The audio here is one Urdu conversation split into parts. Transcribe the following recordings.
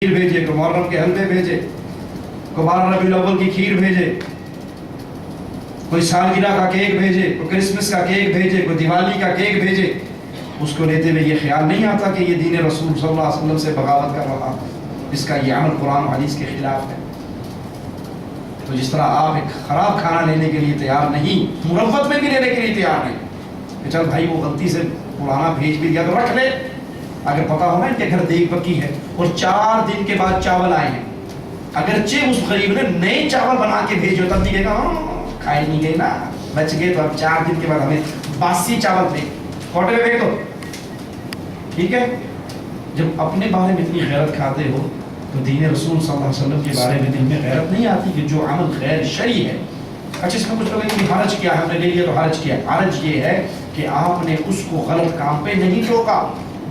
کھیر بھیجے، کوئی محرم کے حلوے بھیجے، کوئی 12 ربیع الاول کی کھیر بھیجے، کوئی سالگرہ کا کیک بھیجے، کوئی کرسمس کا کیک بھیجے، کوئی دیوالی کا کیک بھیجے، اس کو لیتے ہوئے یہ خیال نہیں آتا کہ یہ دین رسول صلی اللہ علیہ وسلم سے بغاوت کر رہا، اس کا یہ عمل قرآن و حدیث کے خلاف ہے۔ تو جس طرح آپ ایک خراب کھانا لینے کے لیے تیار نہیں، مروت میں بھی لینے کے لیے تیار نہیں کہ چل بھائی وہ غلطی سے پرانا بھیج بھی دیا تو رکھ لے، اگر پتا ہو نا ان کے گھر دیگ پکی ہے اور 4 دن کے بعد چاول آئے ہیں، اگرچہ اس غریب نے نئے چاول بنا کے بھیجو تب بھی کہے گا کھائے نہیں گئے نا، بچ گئے تو اب 4 دن کے بعد ہمیں باسی چاول پھینک کوٹے میں پھینک دو، ٹھیک ہے۔ جب اپنے بارے میں اتنی غیرت کھاتے ہو تو دین رسول صلی اللہ علیہ وسلم کے بارے میں دل میں غیرت نہیں آتی کہ جو عمل غیر شرعی ہے۔ اچھا اس میں کچھ لوگ ہیں کہ حرج کیا ہے، ہم نے لے لیا تو حرج کیا۔ حرج یہ ہے کہ آپ نے اس کو غلط کام پہ نہیں ٹوکا،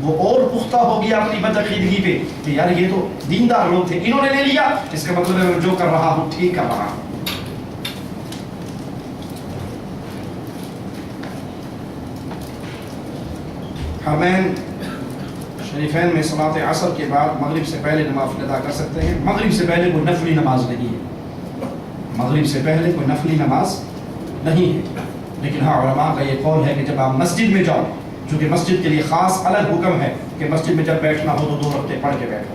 وہ اور پختہ ہو گیا اپنی بدعقیدگی پہ کہ یار یہ تو دیندار لوگ تھے، انہوں نے لے لیا، اس کا مطلب ہے میں جو کر رہا ہوں ٹھیک کر رہا ہوں۔ حرمین شریفین میں صلاۃ عصر کے بعد مغرب سے پہلے نماز ادا کر سکتے ہیں۔ مغرب سے پہلے کوئی نفلی نماز نہیں ہے، مغرب سے پہلے کوئی نفلی نماز نہیں ہے، لیکن ہاں علماء کا یہ قول ہے کہ جب آپ مسجد میں جاؤ، چونکہ مسجد کے لیے خاص الگ حکم ہے کہ مسجد میں جب بیٹھنا ہو تو 2 رکعتیں پڑھ کے بیٹھو،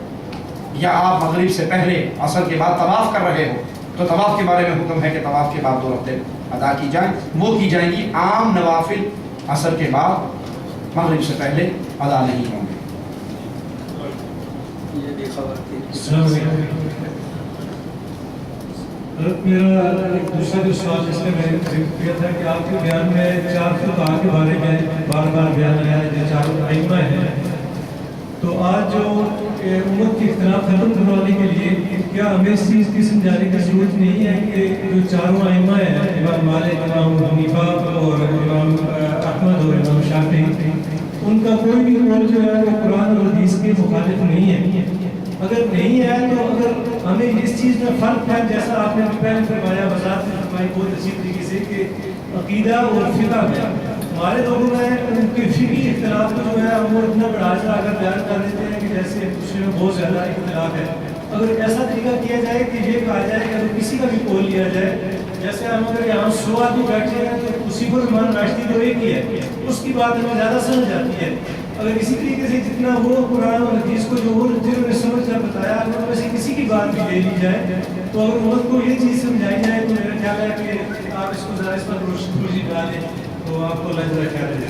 یا آپ مغرب سے پہلے عصر کے بعد طواف کر رہے ہو تو طواف کے بارے میں حکم ہے کہ طواف کے بعد 2 رکعتیں ادا کی جائیں، وہ کی جائیں گی۔ عام نوافل عصر کے بعد مغرب سے پہلے ادا نہیں ہوں گے۔ میرا ایک دوسرا جو سوال جس میں نے ذکر کیا تھا کہ آپ کے بیان میں 4 فقہاء کے بارے میں بار بار بیان آیا ہے جو 4 ائمہ ہیں، تو آج جو امت کے اختلاف ختم کروانے کے لیے کیا ہمیں اس چیز کی سمجھانے کی ضرورت نہیں ہے کہ جو 4 ائمہ ہیں، امام مالک، امام حنیفہ اور امام احمد اور امام شافعی، ان کا کوئی بھی قول جو ہے وہ قرآن اور حدیث کے مخالف نہیں ہے؟ اگر نہیں ہے تو اگر ہمیں اس چیز میں فرق ہے، جیسا آپ نے پہلے فرمایا، وضاحت فرمائی بہت اچھی طریقے سے کہ عقیدہ اور فقہ میں ہمارے لوگوں میں ان کے فقہی اختلاف کو جو ہے وہ اتنا بڑھا چڑھا کر بیان کر دیتے ہیں کہ جیسے دوسرے میں بہت زیادہ اختلاف ہے۔ اگر ایسا طریقہ کیا جائے کہ یہ کہا جائے کہ اگر کسی کا بھی قول لیا جائے، جیسے ہم اگر یہاں 100 آدمی بیٹھے ہیں تو اسی کو ایمان راشدی تو ایک ہی ہے، اس کی بات ہمیں زیادہ سمجھ آتی ہے۔ اگر اسی طریقے سے جتنا وہ قرآن اور حدیث کو جو وہ جنہوں نے سمجھ کر بتایا، اگر ان میں سے کسی کی بات بھی لے لی جائے تو اگر امت کو یہ چیز سمجھائی جائے تو میرا خیال ہے کہ آپ اس کو ذرا اس پر روشنی ڈالیں تو آپ کو اللہ جل خیر دے۔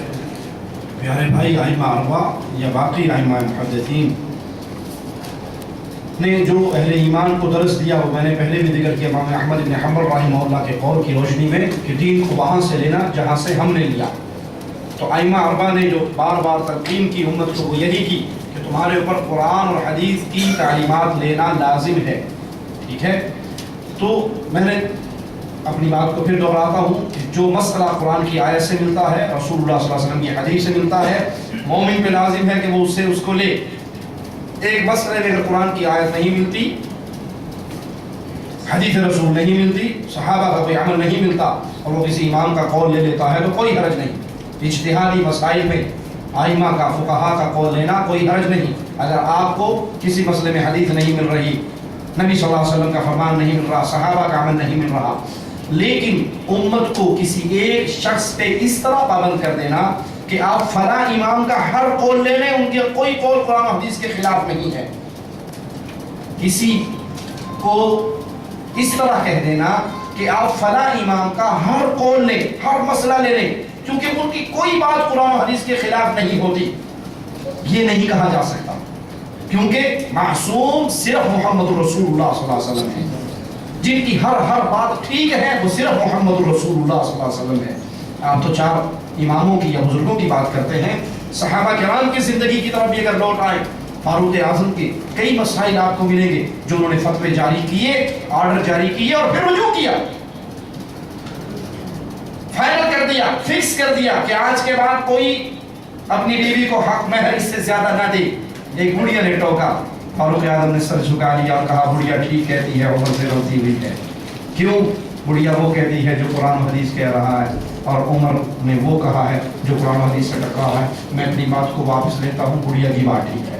پیارے بھائی، ائمہ اربعہ یا باقی ائمہ محدثین نے جو اہل ایمان کو درس دیا وہ میں نے پہلے بھی ذکر کیا، امام احمد بن حنبل رحمہ اللہ کے قول کی روشنی میں کہ دین کو وہاں سے لینا جہاں سے ہم نے لیا۔ تو ائمہ اربعہ نے جو بار بار تلقین کی امت کو وہ یہی کی کہ تمہارے اوپر قرآن اور حدیث کی تعلیمات لینا لازم ہے، ٹھیک ہے۔ تو میں نے اپنی بات کو پھر دہراتا ہوں کہ جو مسئلہ قرآن کی آیت سے ملتا ہے، رسول اللہ صلی اللہ علیہ وسلم کی حدیث سے ملتا ہے، مومن پہ لازم ہے کہ وہ اس کو لے۔ ایک مسئلے میں اگر قرآن کی آیت نہیں ملتی، حدیث رسول نہیں ملتی، صحابہ کا کوئی عمل نہیں ملتا اور وہ کسی امام کا قول لے لیتا ہے تو کوئی حرج نہیں۔ اجتہادی مسائل میں ائمہ کا، فقہاء کا قول لینا کوئی حرج نہیں۔ اگر آپ کو کسی مسئلے میں حدیث نہیں مل رہی، نبی صلی اللہ علیہ وسلم کا فرمان نہیں مل رہا، صحابہ کا عمل نہیں مل رہا، لیکن امت کو کسی ایک شخص پہ اس طرح پابند کر دینا کہ آپ فلاں امام کا ہر قول لے لیں، ان کے کوئی قول قرآن و حدیث کے خلاف نہیں ہے، کسی کو اس طرح کہہ دینا کہ آپ فلاں امام کا ہر قول لیں، ہر مسئلہ لے لیں کیونکہ ان کی کوئی بات قرآن و حدیث کے خلاف نہیں ہوتی، یہ نہیں کہا جا سکتا، کیونکہ معصوم صرف محمد رسول اللہ صلی اللہ علیہ وسلم ہے، جن کی ہر بات ٹھیک ہے وہ صرف محمد رسول اللہ صلی اللہ علیہ وسلم ہے۔ آپ تو 4 اماموں کی یا بزرگوں کی بات کرتے ہیں، صحابہ کرام کی زندگی کی طرف بھی اگر لوٹ آئے، فاروق اعظم کے کئی مسائل آپ کو ملیں گے جو انہوں نے فتوے جاری کیے، آرڈر جاری کیے اور پھر رجوع کیا، فائنل کر دیا، فکس کر دیا کہ آج کے بعد کوئی اپنی بیوی کو حق مہر اس سے زیادہ نہ دے۔ ایک بڑھیا نے ٹوکا، فاروق اعظم نے سر جھکا لیا اور کہا بڑھیا ٹھیک کہتی ہے، عمر سے غلطی ہوئی ہے۔ کیوں؟ بڑھیا وہ کہتی ہے جو قرآن و حدیث کہہ رہا ہے اور عمر نے وہ کہا ہے جو قرآن و حدیث سے ٹکرا ہے، میں اپنی بات کو واپس لیتا ہوں، بڑھیا کی بات ٹھیک ہے۔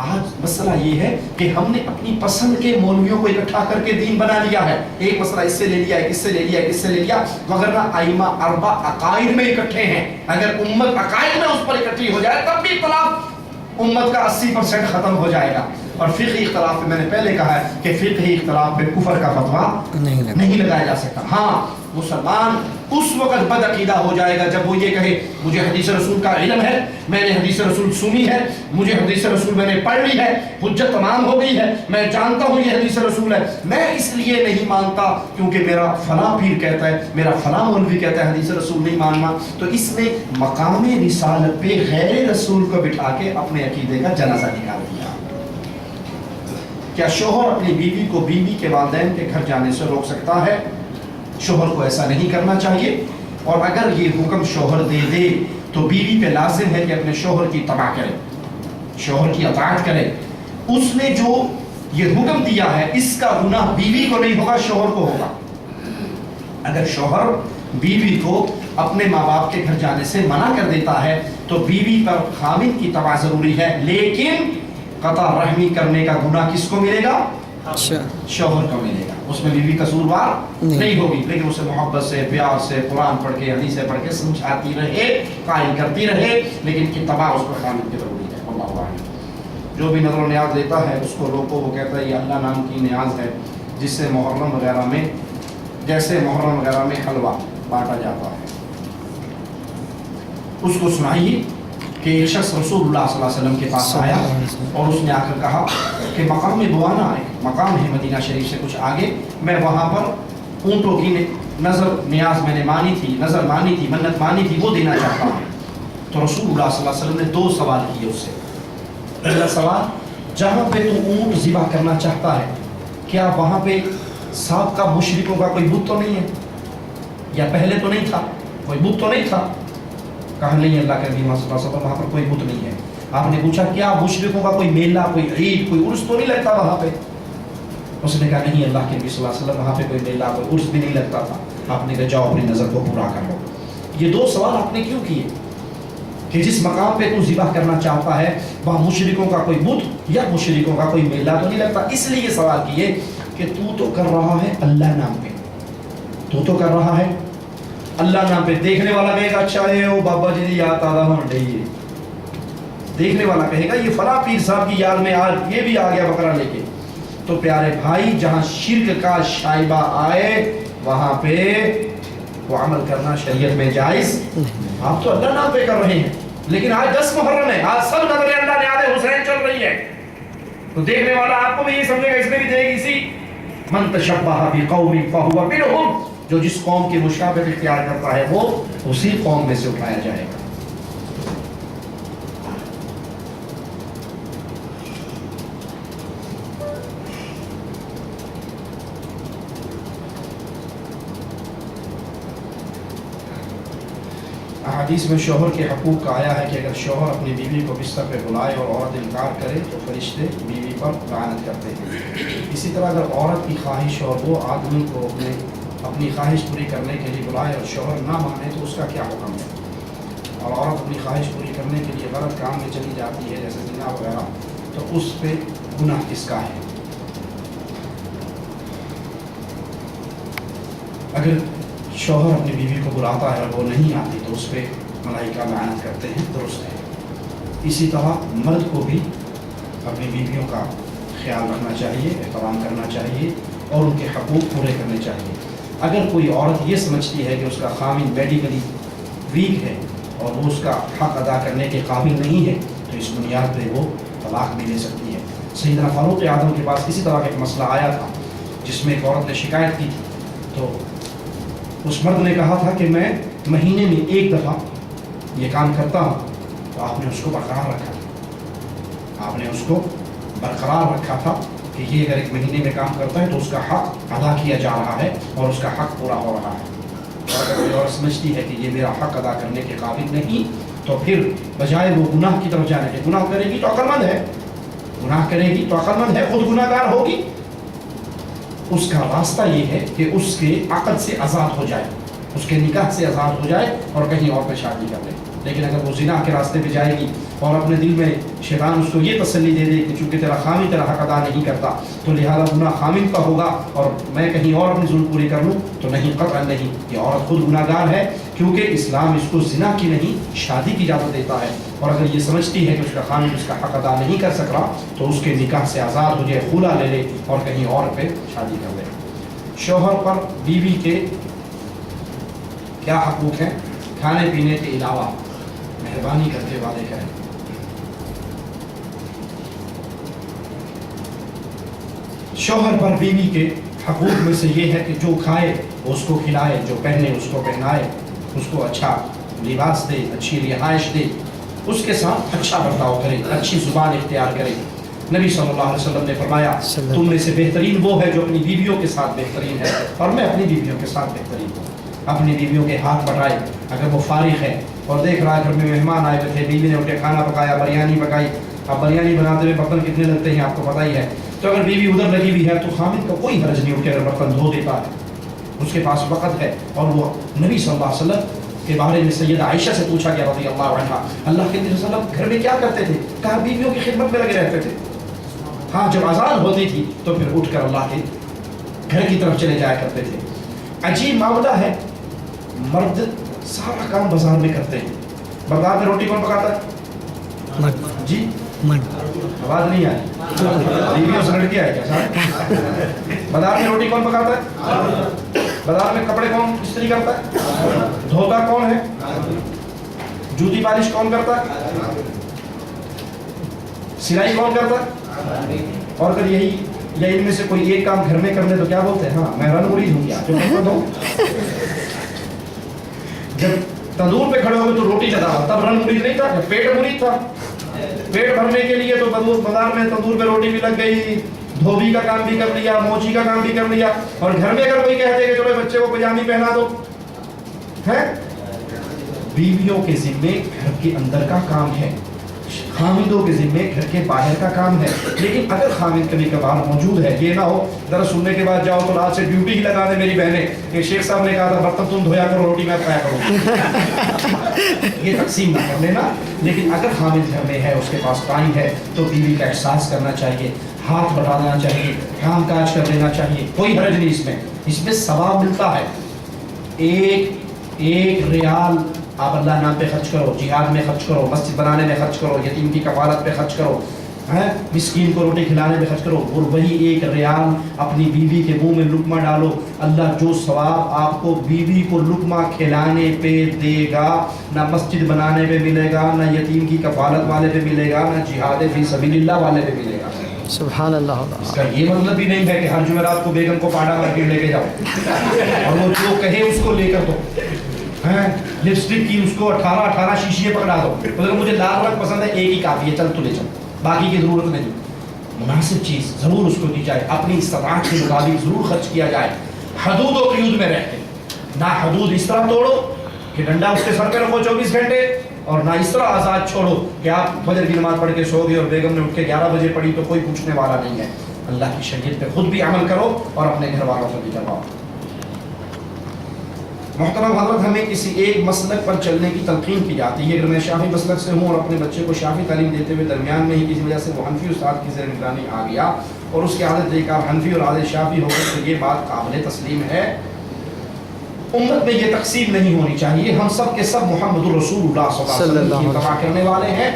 آج مسئلہ یہ ہے کہ ہم نے اپنی پسند کے مولویوں کو اکٹھا کر کے دین بنا لیا ہے. ایک مسئلہ اس سے لے لیا, ایک اس سے لے لیا, ایک اس سے لے لیا, مگر نہ ائمہ اربع عقائد میں اکٹھے ہیں. اگر امت عقائد میں اس پر اکٹھی ہو جائے تب بھی اختلاف امت کا 80% ختم ہو جائے گا. اور فقہی اختلاف میں نے پہلے کہا ہے کہ فقہی اختلاف پہ کفر کا فتویٰ نہیں لگایا جا سکتا. ہاں مسلمان اس وقت بد عقیدہ ہو جائے گا جب وہ یہ کہے مجھے حدیث رسول کا علم ہے, میں نے حدیث رسول سنی ہے, مجھے حدیث رسول میں نے پڑھ لی ہے, حجت تمام ہو گئی ہے, میں جانتا ہوں یہ حدیث رسول ہے, میں اس لیے نہیں مانتا کیونکہ میرا فلاں پیر کہتا ہے, میرا فلاں مولوی کہتا ہے حدیث رسول نہیں ماننا. تو اس نے مقام رسالت پہ غیر رسول کو بٹھا کے اپنے عقیدے کا جنازہ نکال دیا. کیا شوہر اپنی بیوی کو بیوی کے والدین کے گھر جانے سے روک سکتا ہے؟ شوہر کو ایسا نہیں کرنا چاہیے. اور اگر یہ حکم شوہر دے دے تو بیوی پہ لازم ہے کہ اپنے شوہر کی اتباع کرے, شوہر کی اطاعت کرے. اس نے جو یہ حکم دیا ہے اس کا گناہ بیوی کو نہیں ہوگا, شوہر کو ہوگا. اگر شوہر بیوی کو اپنے ماں باپ کے گھر جانے سے منع کر دیتا ہے تو بیوی پر خاوند کی اتباع ضروری ہے, لیکن قطع رحمی کرنے کا گناہ کس کو ملے گا؟ شوہر کو ملے گا. اس میں بیوی قصوروار نہیں ہوگی, لیکن اسے محبت سے, پیار سے, قرآن پڑھ کے, حدیثیں پڑھ کے سمجھاتی رہے, قائل کرتی رہے, لیکن اتباع اس پر خاوند کی ضروری ہے. اللہ اعلم. جو بھی نظر و نیاز دیتا ہے اس کو روکو. وہ کہتا ہے یہ اللہ نام کی نیاز ہے جس سے محرم وغیرہ میں, جیسے محرم وغیرہ میں حلوہ بانٹا جاتا ہے. اس کو سنائیے کہ ایک شخص رسول اللہ صلی اللہ علیہ وسلم کے پاس آیا اور اس نے آ کر کہا کہ مقام بوانا ہے, مقام ہے مدینہ شریف سے کچھ آگے, میں وہاں پر اونٹوں کی نظر نیاز میں نے مانی تھی, نظر مانی تھی, منت مانی تھی, وہ دینا چاہتا ہوں. تو رسول اللہ صلی اللہ علیہ وسلم نے 2 سوال کیے اس سے. پہلا سوال, جہاں پہ تو اونٹ ذبح کرنا چاہتا ہے کیا وہاں پہ سابقہ مشرکوں کا کوئی بت تو نہیں ہے, یا پہلے تو نہیں تھا, کوئی بت تو نہیں تھا؟ کہا نہیں, اللہ کے نبی صلی اللہ علیہ وسلم وہاں پر کوئی بت نہیں ہے. آپ نے پوچھا کیا مشرکوں کا کوئی میلہ, کوئی عید, کوئی عرس تو نہیں لگتا وہاں پہ؟ اس نے کہا نہیں, اللہ کے نبی صلی اللہ علیہ وسلم وہاں پہ کوئی میلہ, کوئی عرس بھی نہیں لگتا تھا. آپ نے کہا جاؤ اپنی نظر کو پورا کر لو. یہ 2 سوال آپ نے کیوں کیے کہ جس مقام پہ تو ذبح کرنا چاہتا ہے وہاں مشرکوں کا کوئی بت یا مشرکوں کا کوئی میلہ تو نہیں لگتا؟ اس لیے یہ سوال کیے کہ تو کر رہا ہے اللہ نام پہ, تو کر رہا ہے اللہ نام پہ. دیکھنے والا کہے گا اچھا ہے وہ بابا جی یاد آدھا ہم ڈیے, دیکھنے والا کہے گا یہ فلاں پیر صاحب کی یاد میں آج یہ بھی آ گیا بکرا لے کے. تو پیارے بھائی, جہاں شرک کا شائبہ آئے وہاں پہ وہ عمل کرنا شریعت میں جائز. آپ تو اللہ نام پہ کر رہے ہیں, لیکن آج 10 محرم ہے, آج سب نظر اللہ نیاز حسین چل رہی ہے, تو دیکھنے والا آپ کو بھی یہ سمجھے گا اس نے بھی دے گی اسی. من تشبہ بقوم فہو منہم, جو جس قوم کی مشابہت اختیار کرتا ہے وہ اسی قوم میں سے اٹھایا جائے گا. حدیث میں شوہر کے حقوق کا آیا ہے کہ اگر شوہر اپنی بیوی کو بستر پہ بلائے اور عورت انکار کرے تو فرشتے بیوی پر لعنت کرتے ہیں. اسی طرح اگر عورت کی خواہش اور وہ آدمی کو اپنی خواہش پوری کرنے کے لیے بلائے اور شوہر نہ مانے تو اس کا کیا حکم ہے؟ اور عورت اپنی خواہش پوری کرنے کے لیے غلط کام میں چلی جاتی ہے جیسے زنا وغیرہ, تو اس پہ گناہ کس کا ہے؟ اگر شوہر اپنی بیوی کو بلاتا ہے اور وہ نہیں آتی تو اس پہ ملائکہ لعنت کرتے ہیں, درست ہے. اسی طرح مرد کو بھی اپنی بیویوں کا خیال رکھنا چاہیے, احترام کرنا چاہیے اور ان کے حقوق پورے کرنے چاہیے. اگر کوئی عورت یہ سمجھتی ہے کہ اس کا خاوند میڈیکلی ویک ہے اور وہ اس کا حق ادا کرنے کے قابل نہیں ہے تو اس بنیاد پہ وہ طلاق بھی لے سکتی ہے. سیدنا فاروق اعظم کے پاس اسی طرح کا ایک مسئلہ آیا تھا جس میں ایک عورت نے شکایت کی تھی. تو اس مرد نے کہا تھا کہ میں مہینے میں 1 دفعہ یہ کام کرتا ہوں, تو آپ نے اس کو برقرار رکھا تھا. آپ نے اس کو برقرار رکھا تھا کہ یہ اگر 1 مہینے میں کام کرتا ہے تو اس کا حق ادا کیا جا رہا ہے اور اس کا حق پورا ہو رہا ہے. اور اگر کوئی اور سمجھتی ہے کہ یہ میرا حق ادا کرنے کے قابل نہیں تو پھر بجائے وہ گناہ کی طرف جانے کے, گناہ کرے گی تو عقل مند ہے, گناہ کرے گی تو عقل مند ہے, خود گناہ گار ہوگی, اس کا راستہ یہ ہے کہ اس کے عقد سے آزاد ہو جائے, اس کے نکاح سے آزاد ہو جائے اور کہیں اور پہ شادی کر لے. لیکن اگر وہ زنا کے راستے پہ جائے گی اور اپنے دل میں شیطان اس کو یہ تسلی دے دے کہ چونکہ تیرا خامن تیرا حق ادا نہیں کرتا تو لہٰذا گناہ خامن کا ہوگا اور میں کہیں اور اپنی ضرورت پوری کر لوں، تو نہیں، قطعا نہیں، یہ عورت خود گناہ گار ہے، کیونکہ اسلام اس کو زنا کی نہیں شادی کی اجازت دیتا ہے، اور اگر یہ سمجھتی ہے کہ اس کا خامن اس کا حق ادا نہیں کر سک رہا تو اس کے نکاح سے آزاد ہو جائے، خلا لے لے اور کہیں اور پہ شادی کر لے۔ شوہر پر بیوی کے کیا حقوق ہیں؟ کھانے پینے کے علاوہ مہربانی کرتے وعدے کریں۔ شوہر پر بیوی کے حقوق میں سے یہ ہے کہ جو کھائے وہ اس کو کھلائے، جو پہنے اس کو پہنائے، اس کو اچھا لباس دے، اچھی رہائش دے، اس کے ساتھ اچھا برتاؤ کرے، اچھی زبان اختیار کرے۔ نبی صلی اللہ علیہ وسلم نے فرمایا تم میں سے بہترین وہ ہے جو اپنی بیویوں کے ساتھ بہترین ہے، اور میں اپنی بیویوں کے ساتھ بہترین ہوں۔ اپنی بیویوں کے ہاتھ بٹائے، اگر وہ فارغ ہے اور دیکھ رہا ہے گھر میں مہمان آئے ہوئے تھے، بیوی نے اٹھ کے کھانا پکایا، بریانی پکائی، اب بریانی بناتے ہوئے برتن کتنے لگتے ہیں آپ کو پتہ ہی ہے، تو اگر بیوی ادھر لگی ہوئی ہے تو خامد کا کوئی حرج نہیں اٹھ کے اگر برتن دھو دیتا ہے، اس کے پاس وقت ہے۔ اور وہ نبی صلی اللہ علیہ وسلم کے بارے میں سیدہ عائشہ سے پوچھا گیا رضی اللہ عنہا، اللہ کے نبی صلی اللہ علیہ وسلم گھر میں کیا کرتے تھے؟ کہا بیویوں کی خدمت میں لگے رہتے تھے، ہاں جب اذان ہوتی تھی تو پھر اٹھ کر اللہ کے گھر کی طرف چلے جایا کرتے تھے۔ عجیب معاملہ ہے، مرد سارا کام بازار میں کرتے ہیں، بازار میں روٹی کون پکاتا ہے؟ جی آواز نہیں آئی، بیویوں سے لڑکی آئی کیا صاحب؟ بازار میں روٹی کون پکاتا ہے؟ بازار میں کپڑے کون استری کرتا ہے؟ دھوتا کون ہے؟ جوتی پالش کون کرتا ہے؟ سلائی کون کرتا ہے؟ اور اگر یہی یا ان میں سے کوئی ایک کام گھر میں کر لے تو کیا بولتے ہیں؟ ہاں میں رن مرید ہوں، کیا جو کرتا ہوں۔ جب تندور پہ کھڑے ہو گئے تو روٹی لگا، تب رن مرید نہیں تھا، جب پیٹ مرید تھا، پیٹ بھرنے کے لیے تو بازار میں تندور پہ روٹی بھی لگ گئی، دھوبی کا کام بھی کر لیا، موچی کا کام بھی کر لیا، اور گھر میں اگر کوئی کہتے کہ چلو بچے کو پجامی پہنا دو ہے۔ بیویوں کے ذمے گھر کے اندر کا کام ہے، خامدوں کے ذمے گھر کے باہر کا کام ہے، لیکن اگر خامد کبھی کبھار موجود ہے، یہ نہ ہو ذرا سننے کے بعد جاؤ تو رات سے ڈیوٹی ہی لگا دے میری بہنیں کہ شیخ صاحب نے کہا تھا برتن تم دھویا کرو روٹی میں کھایا کرو، یہ تقسیم نہ کر لینا۔ لیکن اگر خامد گھر میں ہے، اس کے پاس ٹائم ہے، تو بیوی کا احساس کرنا چاہیے، ہاتھ بٹا دینا چاہیے، کام کاج کر دینا چاہیے، کوئی حرج نہیں اس میں ثواب ملتا ہے۔ ایک ریال آپ اللہ نام پہ خرچ کرو، جہاد میں خرچ کرو، مسجد بنانے میں خرچ کرو، یتیم کی کفالت پہ خرچ کرو، مسکین کو روٹی کھلانے پہ خرچ کرو، اور وہی ایک ریال اپنی بیوی کے منہ میں لقمہ ڈالو، اللہ جو ثواب آپ کو بیوی کو لقمہ کھلانے پہ دے گا، نہ مسجد بنانے پہ ملے گا، نہ یتیم کی کفالت والے پہ ملے گا، نہ جہاد فی سبیل اللہ والے پہ ملے گا۔ سبحان اللہ۔ اس کا یہ مطلب بھی نہیں ہے کہ ہر جمعرات کو بیگم کو پاڑا مارکیٹ لے کے جاؤ اور وہ جو کہے اس کو لے کر دو، لپسٹک کی اس کو 18 شیشیاں پکڑا دو، اگر مجھے لال رنگ پسند ہے ایک ہی کافی ہے، چل تو لے چل، باقی کی ضرورت نہیں۔ مناسب چیز ضرور اس کو دی جائے، اپنی استطاعت کے مطابق ضرور خرچ کیا جائے، حدود و قیود میں رہ کے، نہ حدود اس طرح توڑو کہ ڈنڈا اس کے سر پہ رکھو 24 گھنٹے، اور نہ اس طرح آزاد چھوڑو کہ آپ فجر کی نماز پڑھ کے سو گئے اور بیگم نے اٹھ کے 11 بجے پڑھی تو کوئی پوچھنے والا نہیں ہے۔ اللہ کی شریعت پہ خود بھی عمل کرو اور اپنے گھر والوں سے بھی کرواؤ۔ محترم حضرت، ہمیں کسی ایک مسلک پر چلنے کی تلقین کی جاتی ہے۔ اگر میں شافعی مسلک سے ہوں اور اپنے بچے کو شافعی تعلیم دیتے ہوئے درمیان میں ہی کسی وجہ سے وہ حنفی استاد کی زیر نگرانی آ گیا اور اس کی عادت دیکھ کر حنفی اور عادت شافعی ہو گئے تو یہ بات قابل تسلیم ہے۔ امت میں یہ تقسیم نہیں ہونی چاہیے، ہم سب کے سب محمد الرسول اللہ صلی اللہ علیہ وسلم کی اتباع کرنے والے ہیں۔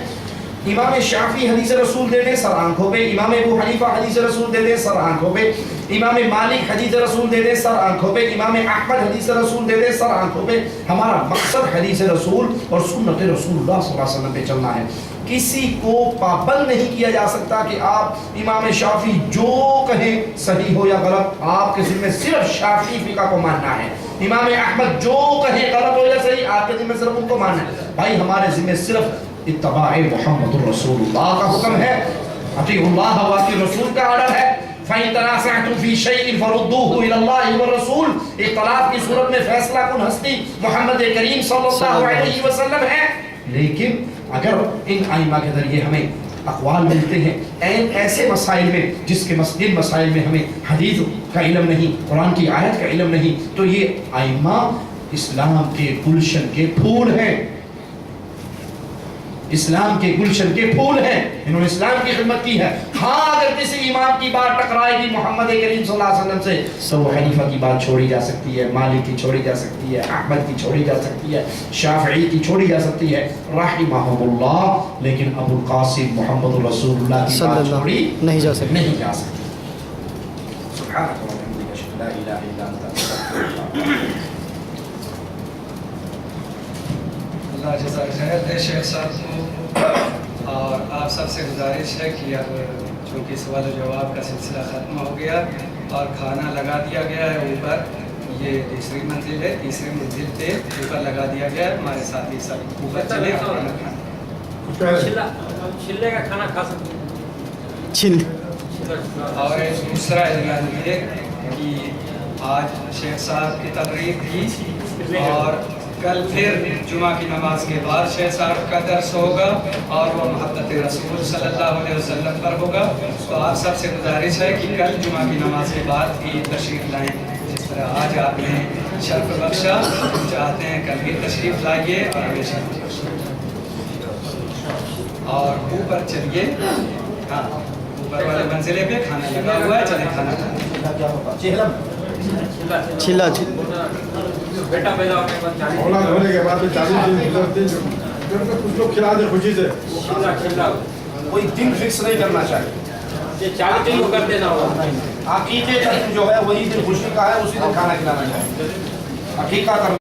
امام شافعی حدیث رسول دے دیں سر آنکھوں پہ، امام ابو حنیفہ حدیث رسول دے دیں سر آنکھوں پہ، امام مالک حدیث رسول دے دیں سر آنکھوں پہ، امام احمد حدیث رسول دے دیں سر آنکھوں پہ۔ ہمارا مقصد حدیث رسول اور سنت رسول اللہ صلی اللہ علیہ وسلم پہ چلنا ہے۔ کسی کو پابند نہیں کیا جا سکتا کہ آپ امام شافعی جو کہیں صحیح ہو یا غلط، آپ کے ذمہ صرف شافعی فقہ کو ماننا ہے۔ امام احمد جو کہیں غلط ہو یا صحیح، آپ کے ذمہ صرف ان کو ماننا ہے۔ بھائی ہمارے ذمہ صرف اتباع محمد الرسول اللہ کا حکم ہے، اطیعوا اللہ و اطیعوا الرسول کا آرڈر ہے۔ فَإِن تَنَازَعْتُمْ فِي شَيْءٍ فَرُدُّوهُ إِلَى اللَّهِ وَالرَّسُولِ۔ اختلاف کی صورت میں فیصلہ کن ہستی محمد کریم صلی اللہ علیہ وسلم ہے، لیکن اگر ان ائمہ کے ذریعے ہمیں اقوال ملتے ہیں ایسے مسائل میں جس کے جن مسائل میں ہمیں حدیث کا علم نہیں، قرآن کی آیت کا علم نہیں، تو یہ ائمہ اسلام کے گلشن کے پھول ہیں۔ اسلام کے گلشن کے پھول ہیں، انہوں نے اسلام کی خدمت کی ہے۔ ہاں اگر کسی امام کی بات ٹکرائے گی محمد کریم صلی اللہ علیہ وسلم سے تو ابو حنیفہ کی بات چھوڑی جا سکتی ہے، مالک کی چھوڑی جا سکتی ہے، احمد کی چھوڑی جا سکتی ہے، شافعی کی چھوڑی جا سکتی ہے رحمہم اللہ، لیکن ابو القاسم محمد رسول اللہ کی بات چھوڑی نہیں جا سکتی۔ سبحانک و بحمدک اشہد ان لا الہ الا انت استغفرک۔ اللہ جزاک خیر دے شیخ صاحب کو، اور آپ سب سے گزارش ہے کہ اب چونکہ سوال و جواب کا سلسلہ ختم ہو گیا اور کھانا لگا دیا گیا ہے اوپر، یہ تیسری منزل ہے، تیسری منزل پہ اوپر لگا دیا گیا ہے، ہمارے ساتھی سب اوپر چلے اور کھانا کھائیں۔ چلے کا کھانا کھا سکتے اور دوسرا اعلان یہ کہ آج شیخ صاحب کی تقریر تھی اور کل پھر جمعہ کی نماز کے بعد شیخ صاحب کا درس ہوگا اور وہ محبت رسول صلی اللہ علیہ وسلم پر ہوگا۔ تو آپ سب سے گزارش ہے کہ کل جمعہ کی نماز کے بعد ہی تشریف لائیں، جس طرح آج آپ نے شرف بخشا، چاہتے ہیں کل بھی تشریف لائیے اور ہمیشہ اور اوپر چلیے، ہاں اوپر والے منزلے پہ کھانا لگا ہوا ہے، چلیں کھانا کھائیں۔ چلا بیٹا پیدا ہونے کے بعد اولاد ہونے کے بعد 40 دن گزرتے ہیں، کچھ لوگ کھلا دے خوشی سے۔ کوئی دن فکس نہیں کرنا چاہیے، یہ 40 دن کو کر دینا ہوگا۔ عقیقے کا دن جو ہے وہی دن خوشی کا ہے، اسی دن کھانا کھلانا چاہیے، عقیقہ کرنا